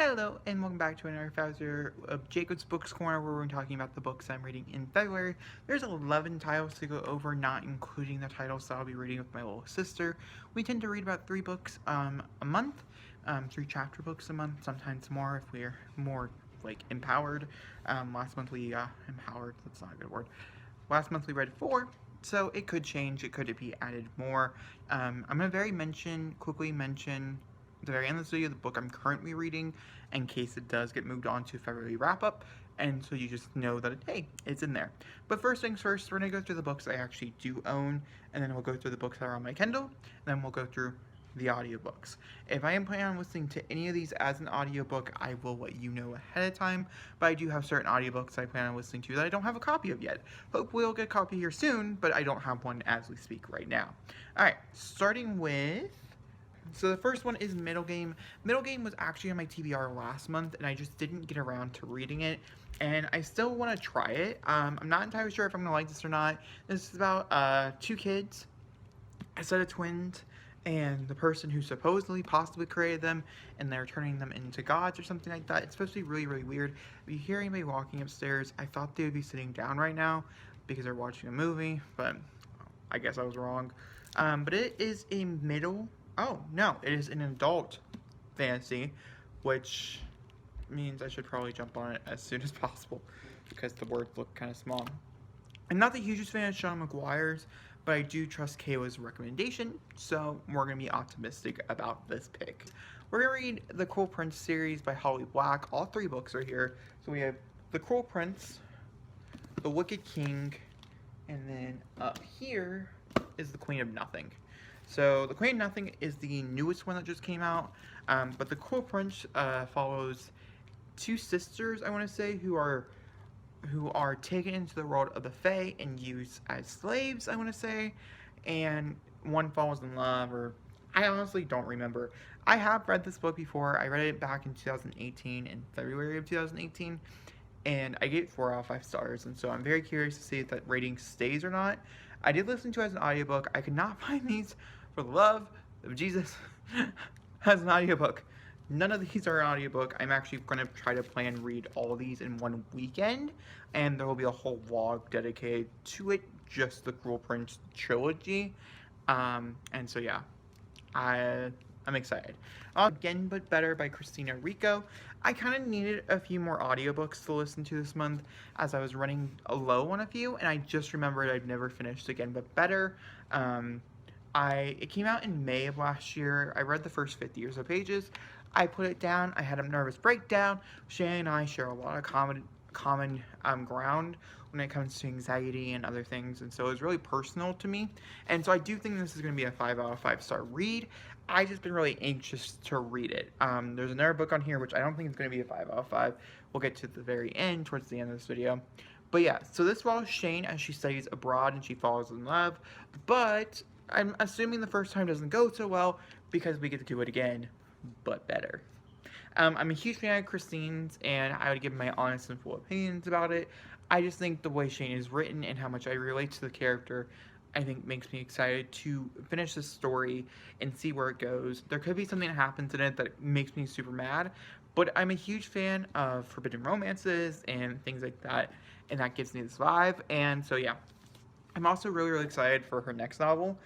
Hello, and welcome back to another episode of Jacob's Books Corner, where we're talking about the books I'm reading in February. There's 11 titles to go over, not including the titles that I'll be reading with my little sister. We tend to read about 3 books a month, 3 chapter books a month, sometimes more if we're more empowered. Last month we empowered. That's not a good word. Last month we read 4. So it could change. It could be added more. I'm gonna quickly mention at the very end of this video the book I'm currently reading in case it does get moved on to February wrap-up, and so you just know that, hey, it's in there. But first things first, we're going to go through the books I actually do own, and then we'll go through the books that are on my Kindle, and then we'll go through the audiobooks. If I am planning on listening to any of these as an audiobook, I will let you know ahead of time, but I do have certain audiobooks I plan on listening to that I don't have a copy of yet. Hopefully I'll get a copy here soon, but I don't have one as we speak right now. Alright, starting with... So the first one is Middle Game. Middle Game was actually on my TBR last month, and I just didn't get around to reading it, and I still want to try it. I'm not entirely sure if I'm going to like this or not. This is about 2 kids, a set of twins, and the person who supposedly possibly created them, and they're turning them into gods or something like that. It's supposed to be really, really weird. If you hear anybody walking upstairs, I thought they would be sitting down right now because they're watching a movie, but I guess I was wrong. But it is a Oh, no, it is an adult fantasy, which means I should probably jump on it as soon as possible because the words look kind of small. I'm not the hugest fan of Sean McGuire's, but I do trust Kayla's recommendation, so we're going to be optimistic about this pick. We're going to read The Cruel Prince series by Holly Black. All 3 books are here. So we have The Cruel Prince, The Wicked King, and then up here is The Queen of Nothing. So, The Queen of Nothing is the newest one that just came out, but The Cruel Prince follows 2 sisters, I want to say, who are taken into the world of the Fae and used as slaves, I want to say, and one falls in love, or I honestly don't remember. I have read this book before. I read it back in 2018, in February of 2018, and I gave it 4 out of 5 stars, and so I'm very curious to see if that rating stays or not. I did listen to it as an audiobook. I could not find these, for the love of Jesus, as an audiobook. None of these are an audiobook. I'm actually going to try to plan read all these in one weekend, and there will be a whole vlog dedicated to it, just the Cruel Prince trilogy. And so yeah, I'm excited. Again But Better by Christina Rico. I kind of needed a few more audiobooks to listen to this month as I was running low on a few, and I just remembered I'd never finished Again But Better. It came out in May of last year. I read the first 50 or so pages. I put it down. I had a nervous breakdown. Shannon and I share a lot of common ground when it comes to anxiety and other things, and so it was really personal to me. And so I do think this is going to be a 5 out of 5 star read. I just been really anxious to read it. There's another book on here which I don't think is going to be a 5 out of 5. We'll get to the very end, towards the end of this video. But yeah, so this follows Shane as she studies abroad and she falls in love, but I'm assuming the first time doesn't go so well because we get to do it again, but better. I'm a huge fan of Christine's, and I would give my honest and full opinions about it. I just think the way Shane is written and how much I relate to the character, I think makes me excited to finish this story and see where it goes. There could be something that happens in it that makes me super mad, but I'm a huge fan of forbidden romances and things like that, and that gives me this vibe. And so yeah, I'm also really, really excited for her next novel,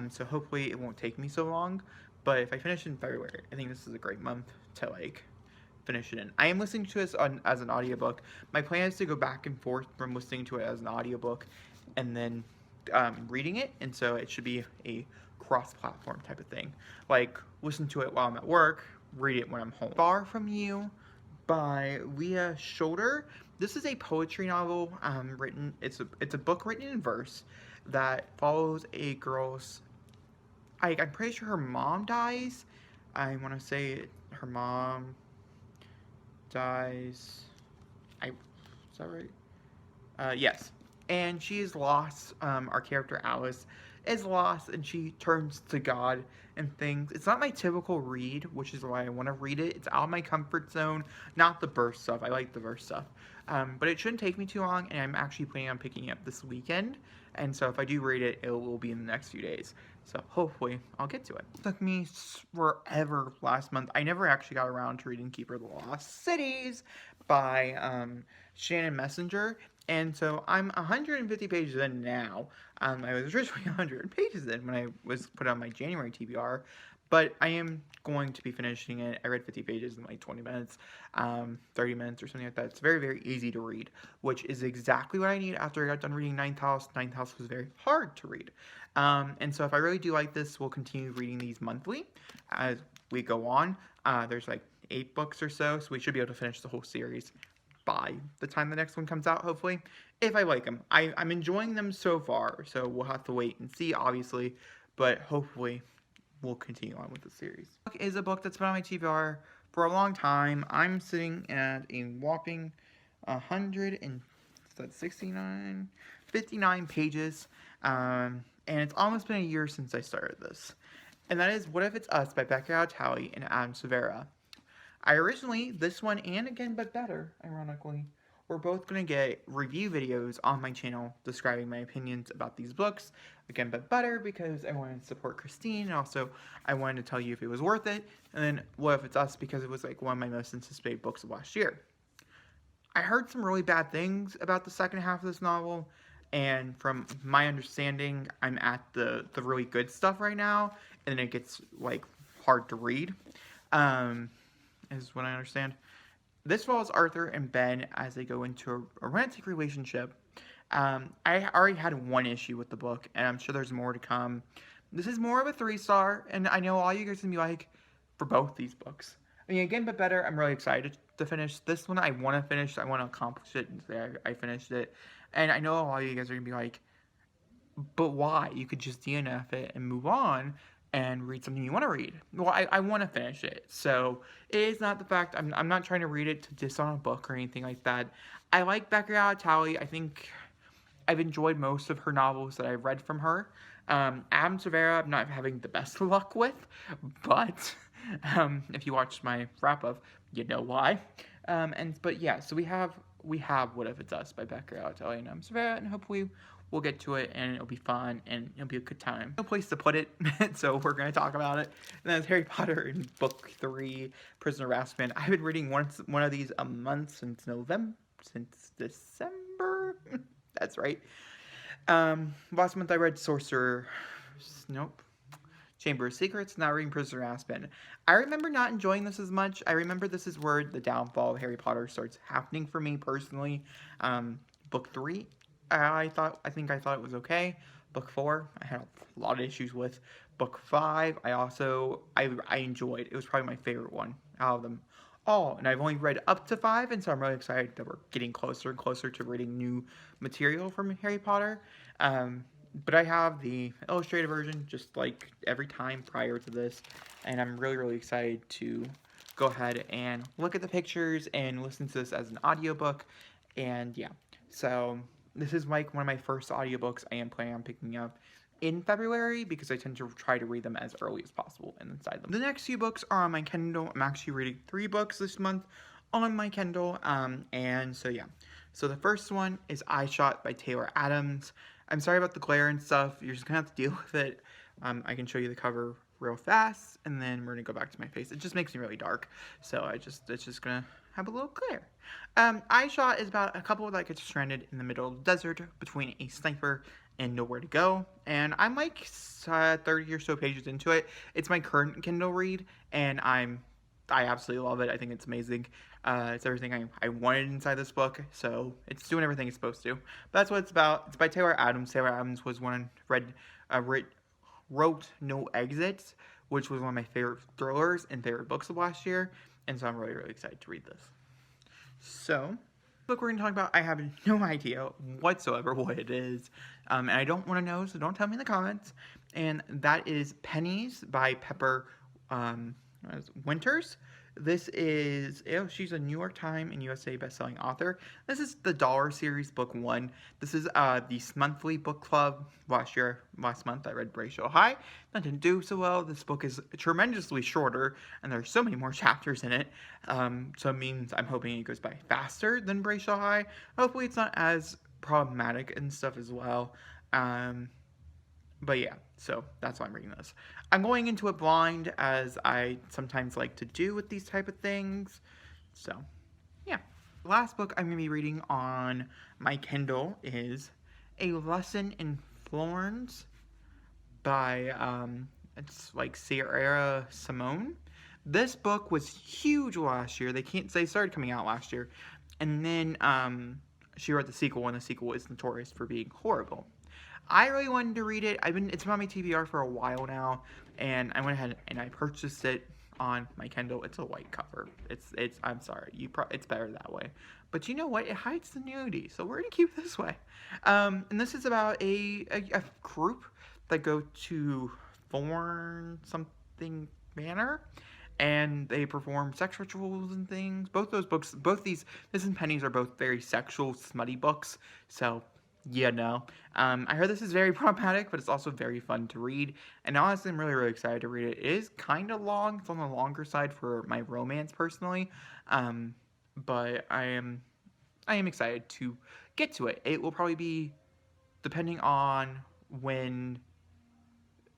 so hopefully it won't take me so long. But if I finish in February, I think this is a great month to finish it in. I am listening to this as an audiobook. My plan is to go back and forth from listening to it as an audiobook and then reading it, and so it should be a cross-platform type of thing. Like, listen to it while I'm at work, read it when I'm home. Far From You by Leah Schulter. This is a poetry novel written. It's a book written in verse that follows a girl's. I'm pretty sure her mom dies. I want to say her mom dies. Is that right? Yes. And she is lost. Our character Alice is lost, and she turns to God and things. It's not my typical read, which is why I want to read it. It's out of my comfort zone, not the burst stuff. I like the burst stuff. But it shouldn't take me too long, and I'm actually planning on picking it up this weekend. And so if I do read it, it will be in the next few days. So hopefully I'll get to it. It took me forever last month. I never actually got around to reading Keeper of the Lost Cities by Shannon Messenger. And so I'm 150 pages in now. I was originally 100 pages in when I was put on my January TBR. But I am going to be finishing it. I read 50 pages in like 20 minutes, 30 minutes or something like that. It's very, very easy to read, which is exactly what I need after I got done reading Ninth House. Ninth House was very hard to read. And so if I really do like this, we'll continue reading these monthly as we go on. There's like 8 books or so we should be able to finish the whole series by the time the next one comes out, hopefully, if I like them. I'm enjoying them so far, so we'll have to wait and see, obviously, but hopefully we'll continue on with the series. This book is a book that's been on my TBR for a long time. I'm sitting at a whopping 59 pages, and it's almost been a year since I started this. And that is What If It's Us by Becca Altali and Adam Severa. I originally, this one and Again But Better, ironically, we're both going to get review videos on my channel describing my opinions about these books. Again But Better because I wanted to support Christine, and also I wanted to tell you if it was worth it. And then What If It's Us because it was like one of my most anticipated books of last year. I heard some really bad things about the second half of this novel, and from my understanding, I'm at the really good stuff right now, and then it gets like hard to read, is what I understand. This follows Arthur and Ben as they go into a romantic relationship. I already had one issue with the book, and I'm sure there's more to come. This is more of a 3-star, and I know all you guys are going to be like, for both these books. I mean, Again But Better, I'm really excited to finish. This one I want to finish. I want to accomplish it and say I finished it. And I know a lot of you guys are going to be like, but why? You could just DNF it and move on and read something you want to read. Well, I want to finish it. So it is not the fact, I'm not trying to read it to diss on a book or anything like that. I like Becca Altali. I think I've enjoyed most of her novels that I've read from her. Adam Severa, I'm not having the best luck with, but if you watched my wrap-up, you know why. But yeah, so we have What If It's Us by Becca Altali and Adam Severa, and hopefully we'll get to it, and it'll be fun, and it'll be a good time. No place to put it, so we're going to talk about it. And that's Harry Potter in Book 3, Prisoner of Azkaban. I've been reading one of these a month since December. That's right. Last month I read Chamber of Secrets, now reading Prisoner of Azkaban. I remember not enjoying this as much. I remember this is where the downfall of Harry Potter starts happening for me personally. Book 3, I think I thought it was okay. Book 4, I had a lot of issues with. Book 5, I enjoyed. It was probably my favorite one out of them all. And I've only read up to 5, and so I'm really excited that we're getting closer and closer to reading new material from Harry Potter. But I have the illustrated version just like every time prior to this, and I'm really, really excited to go ahead and look at the pictures and listen to this as an audiobook. And yeah, so this is like one of my first audiobooks I am planning on picking up in February because I tend to try to read them as early as possible and inside them. The next few books are on my Kindle. I'm actually reading 3 books this month on my Kindle, and so yeah. So the first one is I Shot by Taylor Adams. I'm sorry about the glare and stuff. You're just gonna have to deal with it. I can show you the cover real fast, and then we're gonna go back to my face. It just makes me really dark, so it's just gonna have a little glare. I Shot is about a couple that gets stranded in the middle of the desert between a sniper and nowhere to go, and I'm like 30 or so pages into it. It's my current Kindle read, and I absolutely love it. I think it's amazing. It's everything I wanted inside this book, so it's doing everything it's supposed to. But that's what it's about. It's by Taylor Adams. Taylor Adams was one wrote No Exits, which was one of my favorite thrillers and favorite books of last year, and so I'm really, really excited to read this. So, the book we're going to talk about, I have no idea whatsoever what it is, and I don't want to know, so don't tell me in the comments. And that is Pennies by Pepper Winters. This is, she's a New York Times and USA bestselling author. This is the Dollar Series, Book 1. This is the monthly book club. Last month, I read Brayshaw High. That didn't do so well. This book is tremendously shorter, and there's so many more chapters in it. So it means I'm hoping it goes by faster than Brayshaw High. Hopefully it's not as problematic and stuff as well. But yeah, so that's why I'm reading this. I'm going into it blind, as I sometimes like to do with these type of things. So, yeah. The last book I'm going to be reading on my Kindle is A Lesson in Florence by, it's like Sierra Simone. This book was huge last year. They started coming out last year. And then, she wrote the sequel, and the sequel is notorious for being horrible. I really wanted to read it. It's been on my TBR for a while now, and I went ahead and I purchased it on my Kindle. It's a white cover. I'm sorry, it's better that way. But you know what? It hides the nudity, so we're gonna keep it this way. And this is about a group that go to Thorn something Manor, and they perform sex rituals and things. This and Pennies are both very sexual, smutty books. So yeah, no. I heard this is very problematic, but it's also very fun to read. And honestly, I'm really, really excited to read it. It is kind of long. It's on the longer side for my romance, personally. But I am excited to get to it. It will probably be, depending on when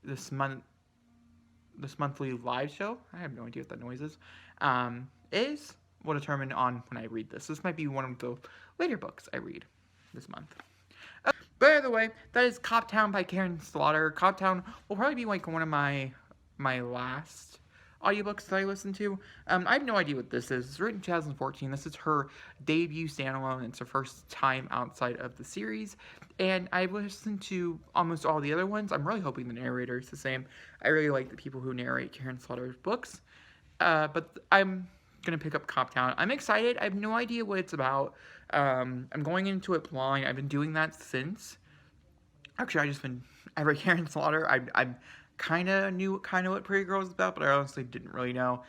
this monthly live show, I have no idea what that noise is, will determine on when I read this. This might be one of the later books I read this month. By the way, that is Coptown by Karen Slaughter. Coptown will probably be like one of my last audiobooks that I listen to. I have no idea what this is. It's written in 2014. This is her debut standalone. It's her first time outside of the series. And I've listened to almost all the other ones. I'm really hoping the narrator is the same. I really like the people who narrate Karen Slaughter's books. But I'm going to pick up Coptown. I'm excited. I have no idea what it's about. I'm going into it blind. I've been doing that since. Actually, I read Karen Slaughter. I'm kind of knew what Pretty Girl was about, but I honestly didn't really know.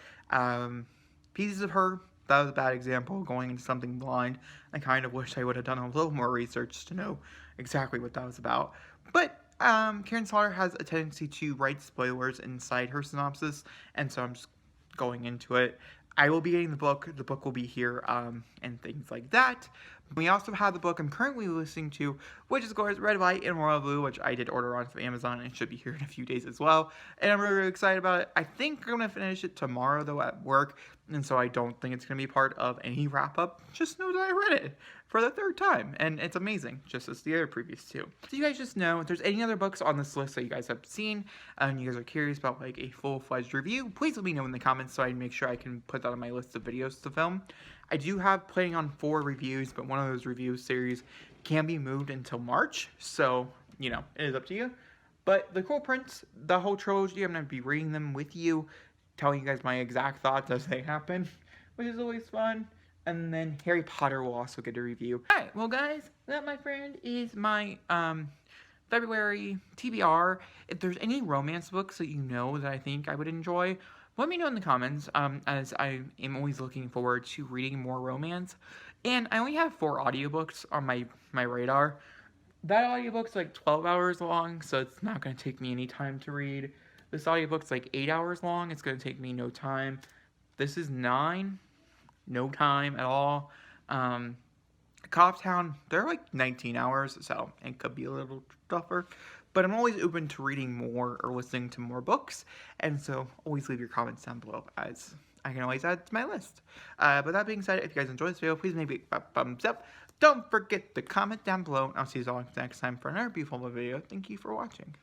Pieces of Her, that was a bad example, going into something blind. I kind of wish I would have done a little more research to know exactly what that was about. But Karen Slaughter has a tendency to write spoilers inside her synopsis, and so I'm just going into it. I will be getting the book. The book will be here, and things like that. We also have the book I'm currently listening to, which is, of course, Red, White, and Royal Blue, which I did order on from Amazon, and it should be here in a few days as well. And I'm really, really excited about it. I think I'm going to finish it tomorrow, though, at work, and so I don't think it's going to be part of any wrap-up. Just know that I read it for the third time, and it's amazing, just as the other previous two. So you guys just know, if there's any other books on this list that you guys have seen, and you guys are curious about, like, a full-fledged review, please let me know in the comments so I can make sure I can put that on my list of videos to film. I do have planning on 4 reviews, but one of those review series can be moved until March, so, you know, it is up to you. But the Cruel Prince, the whole trilogy, I'm going to be reading them with you, telling you guys my exact thoughts as they happen, which is always fun. And then Harry Potter will also get a review. Alright, well guys, that, my friend, is my February TBR. If there's any romance books that you know that I think I would enjoy, let me know in the comments, as I am always looking forward to reading more romance. And I only have 4 audiobooks on my radar. That audiobook's like 12 hours long, so it's not going to take me any time to read. This audiobook's like 8 hours long. It's going to take me no time. This is 9. No time at all. Coptown, they're like 19 hours, so it could be a little tougher. But I'm always open to reading more or listening to more books, and so always leave your comments down below, as I can always add to my list. But that being said, if you guys enjoyed this video, please maybe a thumbs up. Don't forget to comment down below, and I'll see you all next time for another beautiful video. Thank you for watching.